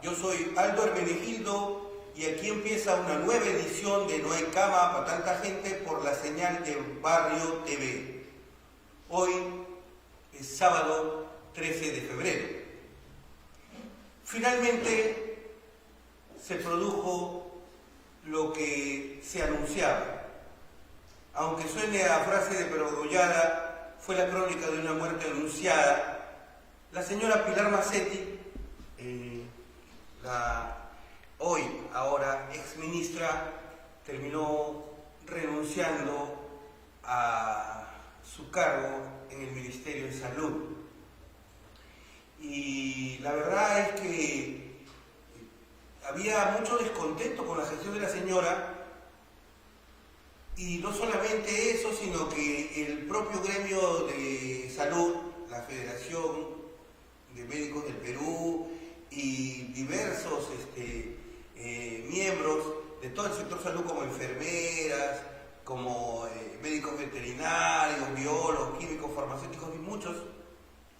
Yo soy Aldo Hermenegildo y aquí empieza una nueva edición de No hay cama para tanta gente por la señal de Barrio TV. Hoy es sábado 13 de febrero. Finalmente se produjo lo que se anunciaba. Aunque suene a frase de pergollada, fue la crónica de una muerte anunciada. La señora Pilar Mazzetti, ahora exministra, terminó renunciando a su cargo en el Ministerio de Salud. Y la verdad es que había mucho descontento con la gestión de la señora, y no solamente eso, sino que el propio gremio de salud, la Federación de Médicos del Perú y diversos miembros de todo el sector salud, como enfermeras, como médicos veterinarios, biólogos, químicos, farmacéuticos y muchas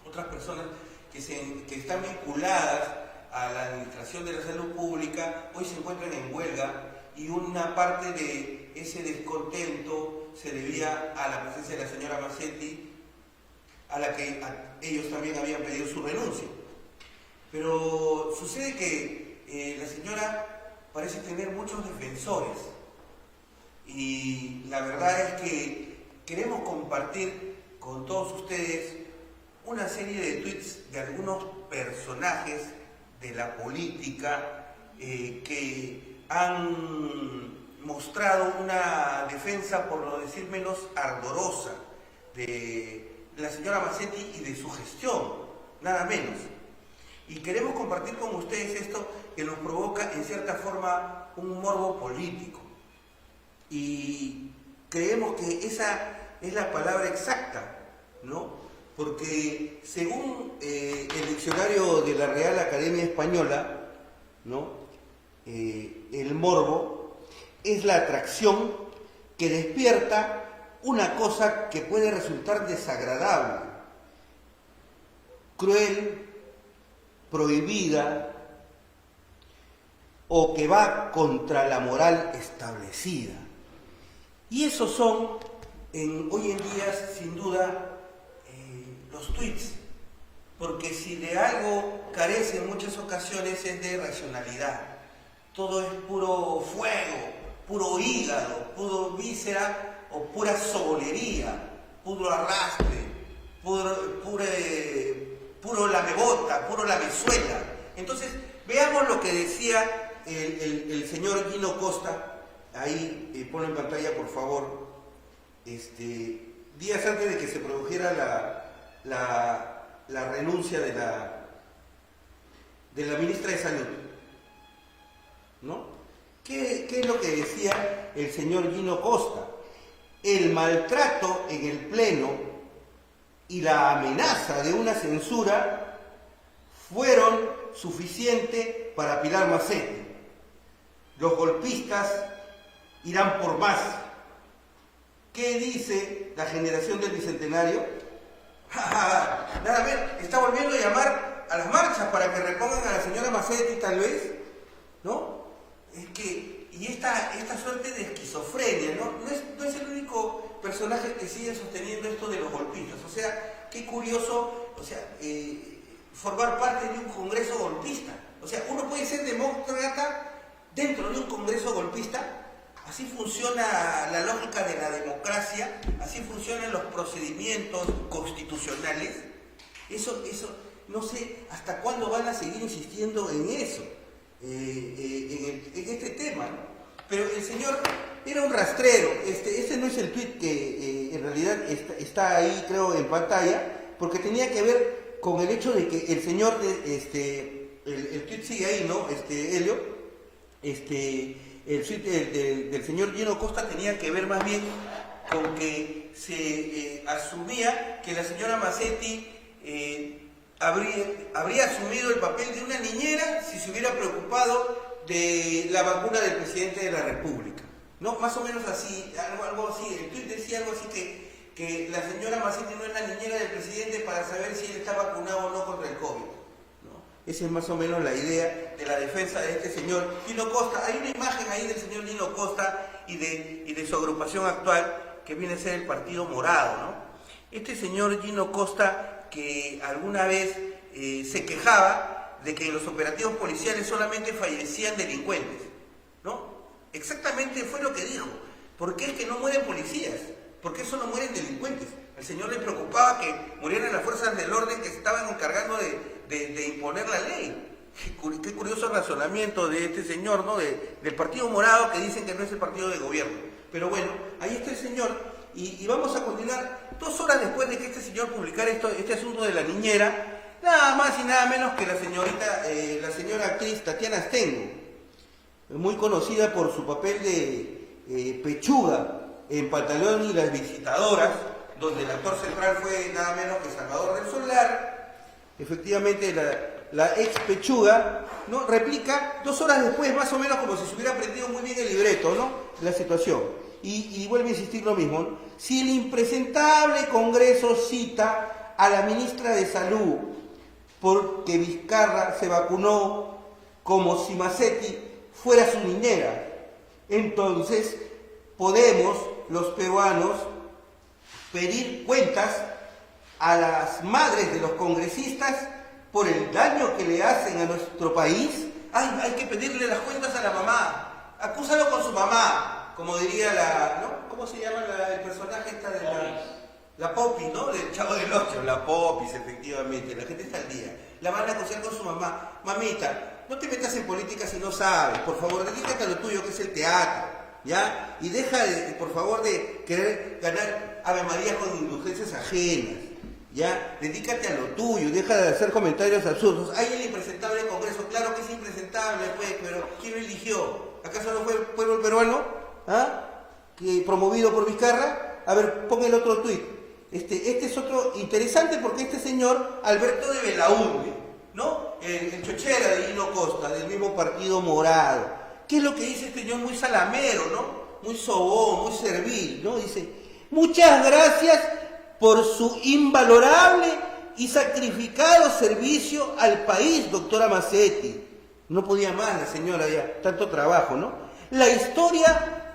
otras personas que están vinculadas a la administración de la salud pública, hoy se encuentran en huelga, y una parte de ese descontento se debía a la presencia de la señora Mazzetti, a la que ellos también habían pedido su renuncia. Pero sucede que la señora parece tener muchos defensores, y la verdad es que queremos compartir con todos ustedes una serie de tweets de algunos personajes de la política que han mostrado una defensa, por no decir menos, ardorosa de la señora Mazzetti y de su gestión, nada menos. Y queremos compartir con ustedes esto que nos provoca en cierta forma un morbo político. Y creemos que esa es la palabra exacta, ¿no? Porque según el diccionario de la Real Academia Española, ¿no? El morbo es la atracción que despierta una cosa que puede resultar desagradable, cruel, prohibida, o que va contra la moral establecida. Y esos son, hoy en día, sin duda, los tweets, porque si de algo carece en muchas ocasiones es de racionalidad. Todo es puro fuego, puro hígado, puro víscera o pura sobolería, puro arrastre, puro lamebota, puro lamezuela. Entonces, veamos lo que decía el señor Gino Costa. Ahí, ponlo en pantalla, por favor. Días antes de que se produjera la renuncia de la ministra de Salud, ¿no? ¿Qué es lo que decía el señor Gino Costa? El maltrato en el Pleno y la amenaza de una censura fueron suficientes para Pilar Mazzetti. Los golpistas irán por más. ¿Qué dice la generación del Bicentenario? Nada, ver, está volviendo a llamar a las marchas para que repongan a la señora Mazzetti, tal vez, ¿no? Es que, y esta suerte de esquizofrenia, ¿no? No es el único personaje que sigue sosteniendo esto de los golpistas. O sea, qué curioso, o sea, formar parte de un congreso golpista. O sea, uno puede ser demócrata dentro de un congreso golpista. Así funciona la lógica de la democracia, así funcionan los procedimientos constitucionales. Eso, no sé hasta cuándo van a seguir insistiendo en eso, en este tema, ¿no? Pero el señor era un rastrero. Este no es el tuit que en realidad está ahí, creo, en pantalla, porque tenía que ver con el hecho de que el señor, el tuit sigue ahí, ¿no? Helio, el tuit del señor Gino Costa tenía que ver más bien con que se asumía que la señora Mazzetti habría asumido el papel de una niñera si se hubiera preocupado de la vacuna del presidente de la República, ¿no? Más o menos así, algo así. El tuit decía algo así que la señora Mazzetti no es la niñera del presidente para saber si él está vacunado o no contra el COVID, ¿no? Esa es más o menos la idea de la defensa de este señor Gino Costa. Hay una imagen ahí del señor Gino Costa y de su agrupación actual, que viene a ser el Partido Morado, ¿no? Este señor Gino Costa, que alguna vez se quejaba de que en los operativos policiales solamente fallecían delincuentes, ¿no? Exactamente fue lo que dijo. ¿Por qué es que no mueren policías? ¿Por qué solo mueren delincuentes? Al señor le preocupaba que murieran las fuerzas del orden que se estaban encargando de imponer la ley. Qué curioso razonamiento de este señor, ¿no? Del Partido Morado, que dicen que no es el partido de gobierno. Pero bueno, ahí está el señor, y vamos a continuar 2 horas después de que este señor publicara este asunto de la niñera, nada más y nada menos que la señora actriz Tatiana Stengo, muy conocida por su papel de Pechuga en Pantalón y las Visitadoras, donde el actor central fue nada menos que Salvador del Solar. Efectivamente, la ex Pechuga, ¿no?, replica 2 horas después, más o menos como si se hubiera aprendido muy bien el libreto, ¿no?, la situación. Y vuelve a insistir lo mismo, ¿no? Si el impresentable Congreso cita a la ministra de Salud porque Vizcarra se vacunó como si Macetti fuera su niñera, entonces podemos, los peruanos, pedir cuentas a las madres de los congresistas por el daño que le hacen a nuestro país. Hay que pedirle las cuentas a la mamá. Acúsalo con su mamá, como diría ¿no? ¿Cómo se llama el personaje esta de la Popis, ¿no? Del Chavo del Ocho, la Popis, efectivamente. La gente está al día. La van a acusar con su mamá. Mamita, no te metas en política si no sabes. Por favor, dedícate a lo tuyo, que es el teatro, ¿ya? Y deja, por favor, de querer ganar Ave María con indulgencias ajenas, ¿ya? Dedícate a lo tuyo, deja de hacer comentarios absurdos. Hay el impresentable Congreso, claro que es impresentable, pues, pero ¿quién lo eligió? ¿Acaso no fue el pueblo peruano? ¿Ah? Que promovido por Vizcarra. A ver, pon el otro tuit. Este es otro interesante, porque este señor, Alberto de Belaúnde, ¿no? El chochera de Gino Costa, del mismo Partido Morado. ¿Qué es lo que dice este señor? Muy salamero, ¿no? Muy sobón, muy servil, ¿no? Dice: muchas gracias por su invalorable y sacrificado servicio al país, doctora Macetti. No podía más la señora ya, tanto trabajo, ¿no? La historia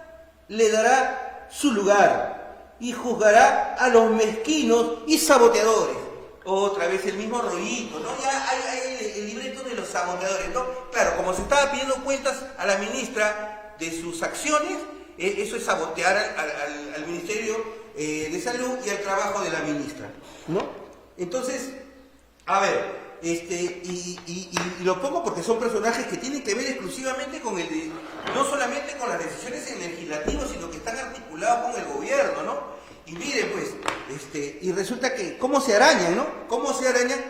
le dará su lugar y juzgará a los mezquinos y saboteadores. Otra vez el mismo rollito, ¿no? Ya hay el libreto de los saboteadores, ¿no? Claro, como se estaba pidiendo cuentas a la ministra de sus acciones, eso es sabotear al Ministerio de Salud y al trabajo de la ministra, ¿no? Entonces, a ver, y lo pongo porque son personajes que tienen que ver exclusivamente con no solamente con las decisiones legislativas, sino que están articulados con el gobierno, ¿no? Y miren, pues, y resulta que, ¿cómo se arañan, no? ¿Cómo se arañan?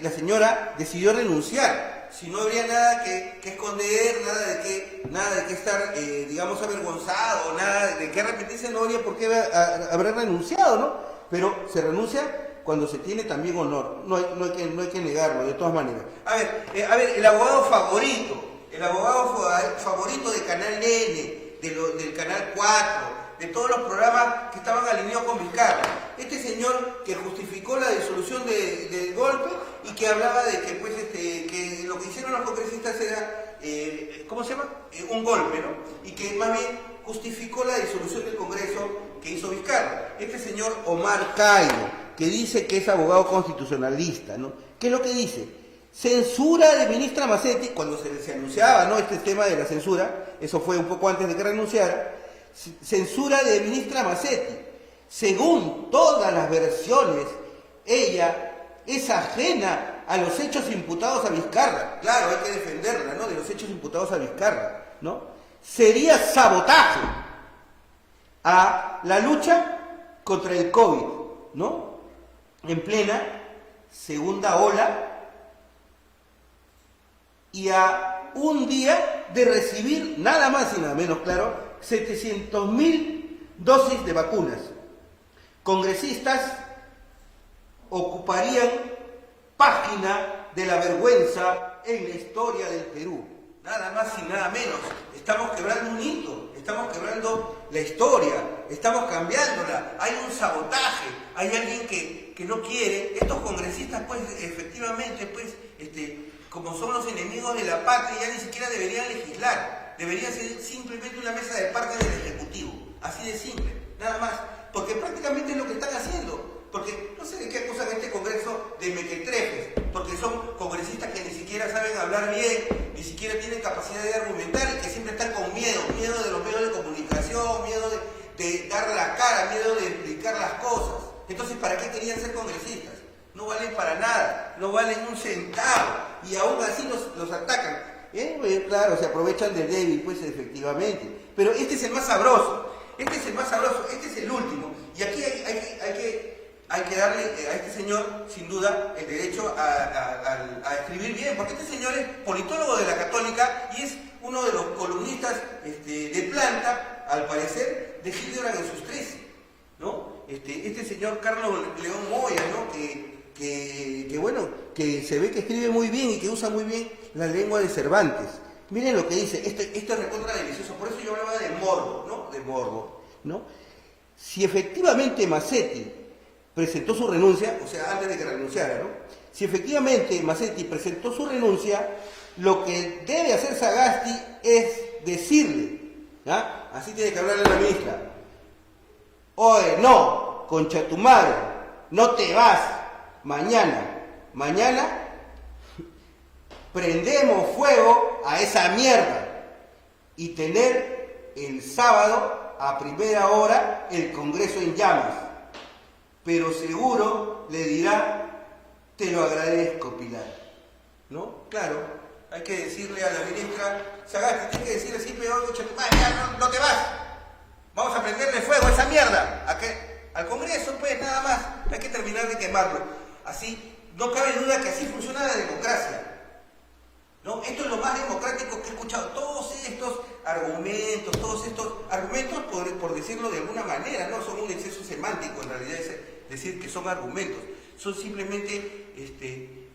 La señora decidió renunciar. Si no habría nada que esconder, nada de que estar, digamos, avergonzado, nada de que arrepentirse, no habría por qué haber renunciado, ¿no? Pero se renuncia cuando se tiene también honor. No hay que negarlo, de todas maneras. A ver, el abogado favorito de Canal N, del Canal 4, de todos los programas que estaban alineados con Vizcarra. Este señor que justificó la disolución del golpe y que hablaba de que, pues, que lo que hicieron los congresistas era, ¿cómo se llama? Un golpe, ¿no? Y que más bien justificó la disolución del Congreso que hizo Vizcarra. Este señor Omar Cairo, que dice que es abogado constitucionalista, ¿no? ¿Qué es lo que dice? Censura de ministra Macetti, cuando se anunciaba, ¿no?, este tema de la censura, eso fue un poco antes de que renunciara. Censura de ministra Macetti. Según todas las versiones, ella es ajena a los hechos imputados a Vizcarra. Claro, hay que defenderla, ¿no?, de los hechos imputados a Vizcarra, ¿no? Sería sabotaje a la lucha contra el COVID, ¿no?, en plena segunda ola, y a un día de recibir nada más y nada menos, claro, 700.000 dosis de vacunas. Congresistas ocuparían página de la vergüenza en la historia del Perú. Nada más y nada menos. Estamos quebrando un hito, estamos quebrando la historia, estamos cambiándola. Hay un sabotaje, hay alguien que no quiere. Estos congresistas, pues, efectivamente, pues, como son los enemigos de la patria, ya ni siquiera deberían legislar. Debería ser simplemente una mesa de parte del Ejecutivo. Así de simple, nada más. Porque prácticamente es lo que están haciendo. Porque no sé de qué acusan este Congreso de mequetrefes, porque son congresistas que ni siquiera saben hablar bien, ni siquiera tienen capacidad de argumentar y que siempre están con miedo de los medios de comunicación, miedo de dar la cara, miedo de explicar las cosas. Entonces, ¿para qué querían ser congresistas? No valen para nada, no valen un centavo, y aún así los atacan. Claro, se aprovechan del débil, pues efectivamente. Pero este es el más sabroso, este es el último. Y aquí hay que darle a este señor, sin duda, el derecho a escribir bien, porque este señor es politólogo de la Católica y es uno de los columnistas de planta, al parecer, de Hildebrand en sus 13, ¿no? Este señor Carlos León Moya, ¿no? Que se ve que escribe muy bien y que usa muy bien la lengua de Cervantes. Miren lo que dice, esto es recontra delicioso, por eso yo hablaba de morbo, ¿no? De morbo, ¿no? Si efectivamente Massetti presentó su renuncia, o sea, antes de que renunciara, ¿no? Si efectivamente Massetti presentó su renuncia, lo que debe hacer Sagasti es decirle, ¿ya? Así tiene que hablarle la ministra: oye, no, concha tu madre, no te vas, mañana prendemos fuego a esa mierda, y tener el sábado a primera hora el Congreso en llamas. Pero seguro le dirá: te lo agradezco, Pilar, ¿no? Claro, hay que decirle a la ministra Sagasti, tiene que decirle así: pero ya no te vas, vamos a prenderle fuego a esa mierda, al Congreso, pues nada más, hay que terminar de quemarlo. Así, no cabe duda que así funciona la democracia, ¿no? Esto es lo más democrático que he escuchado. Todos estos argumentos, por decirlo de alguna manera, no son un exceso semántico, en realidad es decir que son argumentos, son simplemente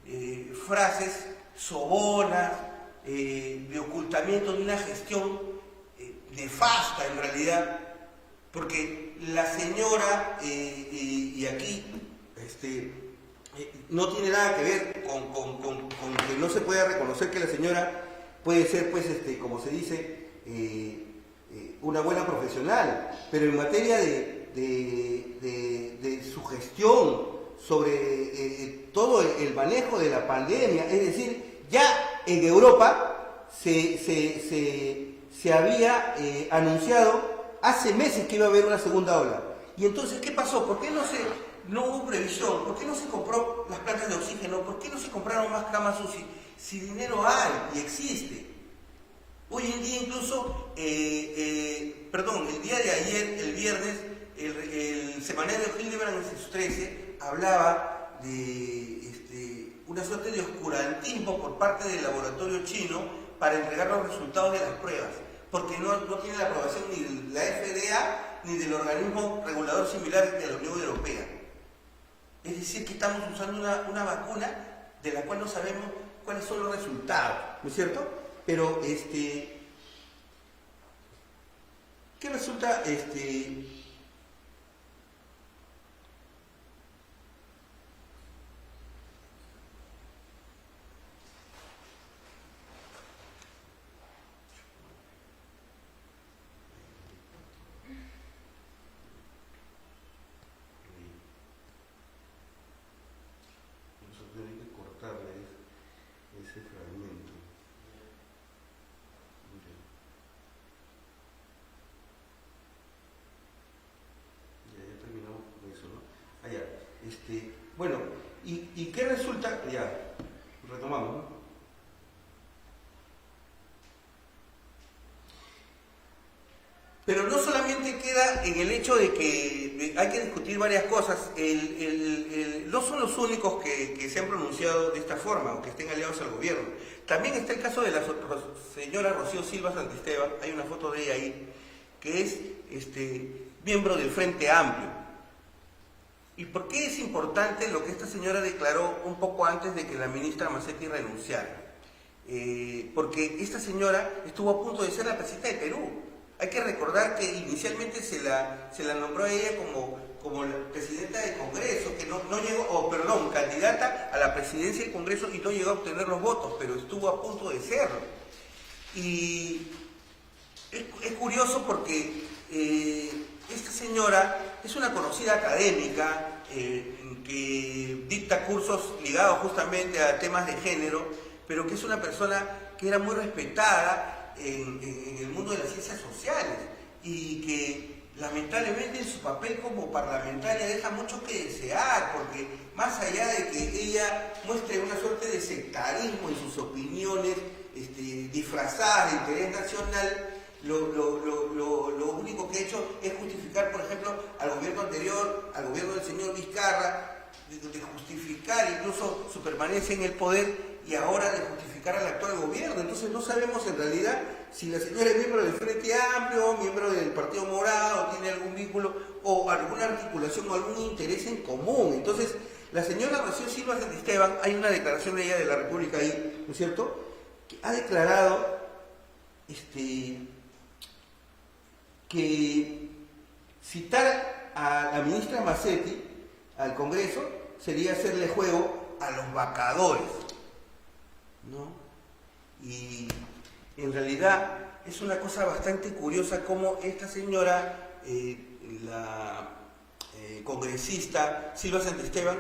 frases sobonas, de ocultamiento de una gestión nefasta en realidad, porque la señora, y aquí no tiene nada que ver con que no se pueda reconocer que la señora puede ser, pues, como se dice, una buena profesional, pero en materia de su gestión sobre todo el manejo de la pandemia, es decir, ya en Europa se había anunciado hace meses que iba a haber una segunda ola. Y entonces, ¿qué pasó? ¿Por qué no hubo previsión? ¿Por qué no se compró las plantas de oxígeno? ¿Por qué no se compraron más camas UCI? Si dinero hay y existe. Hoy en día incluso, el día de ayer, el viernes, el semanario Hildebrand en sus 13 hablaba de una suerte de oscurantismo por parte del laboratorio chino para entregar los resultados de las pruebas, porque no tiene la aprobación ni de la FDA ni del organismo regulador similar de la Unión Europea. Es decir, que estamos usando una vacuna de la cual no sabemos cuáles son los resultados, ¿no es cierto? Pero, ¿qué resulta? Ese fragmento. Ya terminamos con eso, ¿no? Bueno, ¿y qué resulta? Ya, retomamos, ¿no? Pero no solamente queda en el hecho de que hay que discutir varias cosas, no son los únicos que se han pronunciado de esta forma o que estén aliados al gobierno. También está el caso de la señora Rocío Silva Santisteban, hay una foto de ella ahí, que es miembro del Frente Amplio. ¿Y por qué es importante lo que esta señora declaró un poco antes de que la ministra Massetti renunciara? Porque esta señora estuvo a punto de ser la presidenta de Perú. Hay que recordar que inicialmente se la nombró a ella como la presidenta del Congreso, que no llegó, candidata a la presidencia del Congreso y no llegó a obtener los votos, pero estuvo a punto de serlo. Y es curioso porque esta señora es una conocida académica que dicta cursos ligados justamente a temas de género, pero que es una persona que era muy respetada en el mundo de las ciencias sociales y que lamentablemente en su papel como parlamentaria deja mucho que desear, porque más allá de que ella muestre una suerte de sectarismo en sus opiniones disfrazadas de interés nacional, lo único que ha hecho es justificar, por ejemplo, al gobierno anterior, al gobierno del señor Vizcarra, de justificar incluso su permanencia en el poder y ahora de justificar al actual gobierno. Entonces no sabemos en realidad si la señora es miembro del Frente Amplio, miembro del Partido Morado, tiene algún vínculo o alguna articulación o algún interés en común. Entonces, la señora Rocío Silva Santisteban, hay una declaración de ella de la República ahí, ¿no es cierto?, que ha declarado que citar a la ministra Massetti al Congreso sería hacerle juego a los vacadores, ¿no? Y en realidad es una cosa bastante curiosa cómo esta señora, la congresista Silva Santisteban,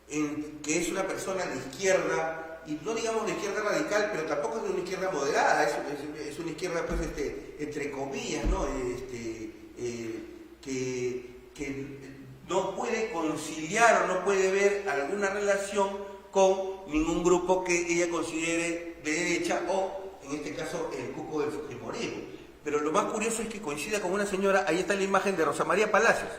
que es una persona de izquierda, y no digamos de izquierda radical, pero tampoco es de una izquierda moderada, es una izquierda pues entre comillas, ¿no? Que no puede conciliar o no puede ver alguna relación con ningún grupo que ella considere de derecha o, en este caso, el cuco del fujimorismo. Pero lo más curioso es que coincida con una señora, ahí está la imagen de Rosa María Palacios,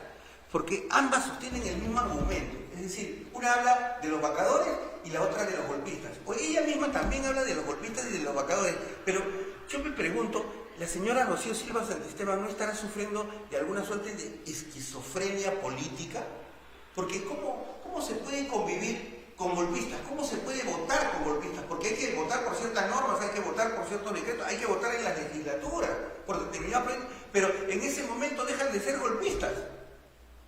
porque ambas sostienen el mismo argumento. Es decir, una habla de los vacadores y la otra de los golpistas. O ella misma también habla de los golpistas y de los vacadores. Pero yo me pregunto, ¿la señora Rocío Silva Santisteban no estará sufriendo de alguna suerte de esquizofrenia política? Porque ¿cómo se puede convivir con golpistas? ¿Cómo se puede votar con golpistas? Porque hay que votar por ciertas normas, hay que votar por ciertos decretos, hay que votar en la legislatura por determinados proyectos, pero en ese momento dejan de ser golpistas.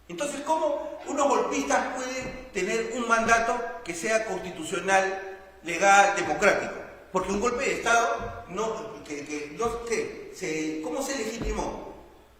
Entonces, ¿cómo unos golpistas pueden tener un mandato que sea constitucional, legal, democrático? Porque un golpe de Estado, ¿cómo se legitimó?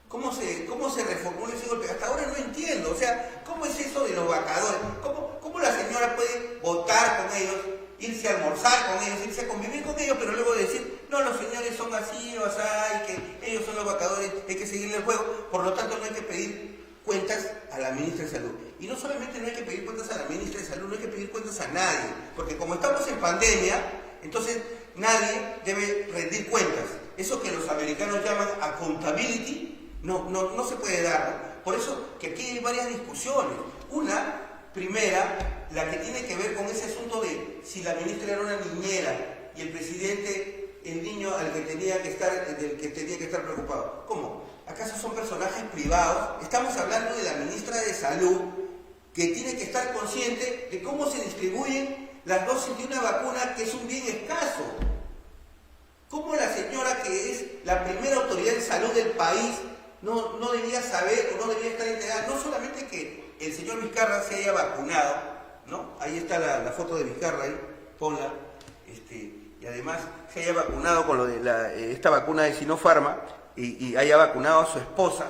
¿Cómo se reformuló ese golpe? Hasta ahora no entiendo. O sea, ¿cómo es eso de los vacadores? ¿Cómo la señora puede votar con ellos, irse a almorzar con ellos, irse a convivir con ellos, pero luego decir, no, los señores son así o así, y que ellos son los vacadores, hay que seguirle el juego, por lo tanto no hay que pedir cuentas a la ministra de Salud? Y no solamente no hay que pedir cuentas a la ministra de Salud, no hay que pedir cuentas a nadie, porque como estamos en pandemia, entonces nadie debe rendir cuentas. Eso que los americanos llaman accountability no se puede dar, ¿no? Por eso que aquí hay varias discusiones. Una, primera, la que tiene que ver con ese asunto de si la ministra era una niñera y el presidente el niño del que tenía que estar preocupado. ¿Cómo? ¿Acaso son personajes privados? Estamos hablando de la ministra de Salud, que tiene que estar consciente de cómo se distribuyen las dosis de una vacuna que es un bien escaso. ¿Cómo la señora, que es la primera autoridad de salud del país, no debía saber o no debía estar enterada? No solamente que el señor Vizcarra se haya vacunado, ¿no? Ahí está la foto de Vizcarra, ahí, ponla, y además se haya vacunado con lo de esta vacuna de Sinopharma y haya vacunado a su esposa,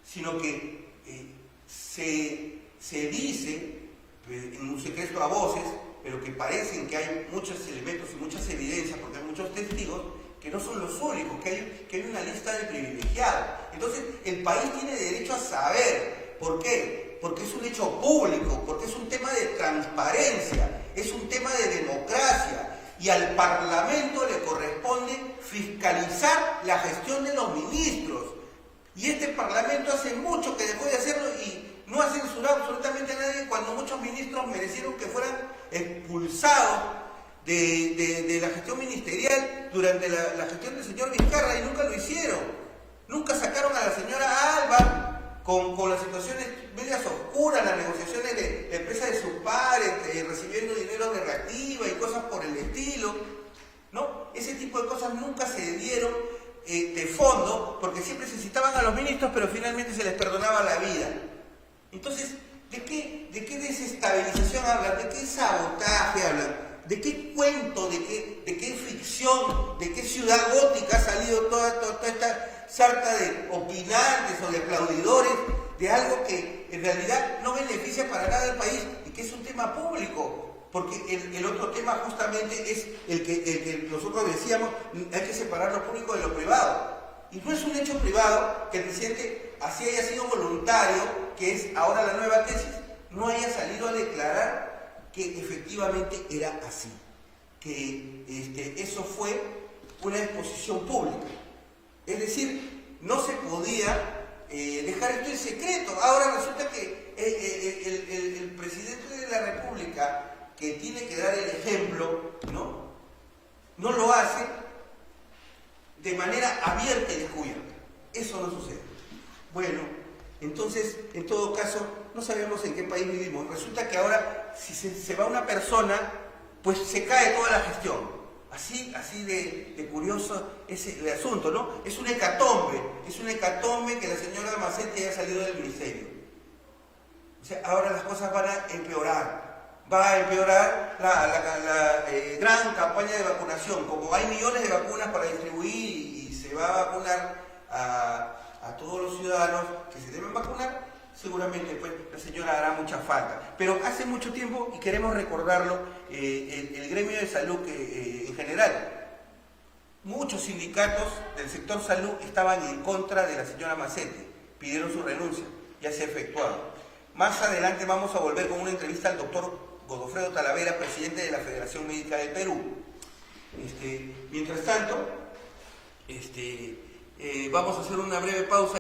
sino que se dice en un secreto a voces, pero que parecen que hay muchos elementos y muchas evidencias, porque hay muchos testigos, que no son los únicos, que hay una lista de privilegiados. Entonces, el país tiene derecho a saber. ¿Por qué? Porque es un hecho público, porque es un tema de transparencia, es un tema de democracia, y al Parlamento le corresponde fiscalizar la gestión de los ministros. Y este Parlamento hace mucho que dejó de hacerlo y no ha censurado absolutamente a nadie, cuando muchos ministros merecieron que fueran expulsados de la gestión ministerial durante la gestión del señor Vizcarra, y nunca lo hicieron. Nunca sacaron a la señora Alba con las situaciones medias oscuras, las negociaciones de la empresa de sus padres, recibiendo dinero de reactiva y cosas por el estilo, ¿no? Ese tipo de cosas nunca se dieron de fondo, porque siempre se citaban a los ministros, pero finalmente se les perdonaba la vida. Entonces, ¿de qué desestabilización hablan? ¿De qué sabotaje hablan? ¿De qué cuento? ¿De qué ficción? ¿De qué ciudad gótica ha salido toda esta sarta de opinantes o de aplaudidores de algo que en realidad no beneficia para nada al país y que es un tema público? Porque el otro tema justamente es el que nosotros decíamos, hay que separar lo público de lo privado. Y no es un hecho privado que el presidente, así haya sido voluntario, que es ahora la nueva tesis, no haya salido a declarar que efectivamente era así. Que eso fue una exposición pública. Es decir, no se podía dejar esto en secreto. Ahora resulta que el presidente de la República, que tiene que dar el ejemplo, no lo hace de manera abierta y descubierta. Eso no sucede. Bueno, entonces, en todo caso, no sabemos en qué país vivimos. Resulta que ahora, si se va una persona, pues se cae toda la gestión. Así de curioso es el asunto, ¿no? Es una hecatombe que la señora Macetti haya salido del ministerio. O sea, ahora las cosas van a empeorar. Va a empeorar la gran campaña de vacunación. Como hay millones de vacunas para distribuir y se va a vacunar a todos los ciudadanos que se deben vacunar, seguramente pues la señora hará mucha falta. Pero hace mucho tiempo, y queremos recordarlo, el gremio de salud en general, muchos sindicatos del sector salud estaban en contra de la señora Macetti, pidieron su renuncia, ya se ha efectuado. Más adelante vamos a volver con una entrevista al doctor Godofredo Talavera, presidente de la Federación Médica del Perú. Mientras tanto, vamos a hacer una breve pausa.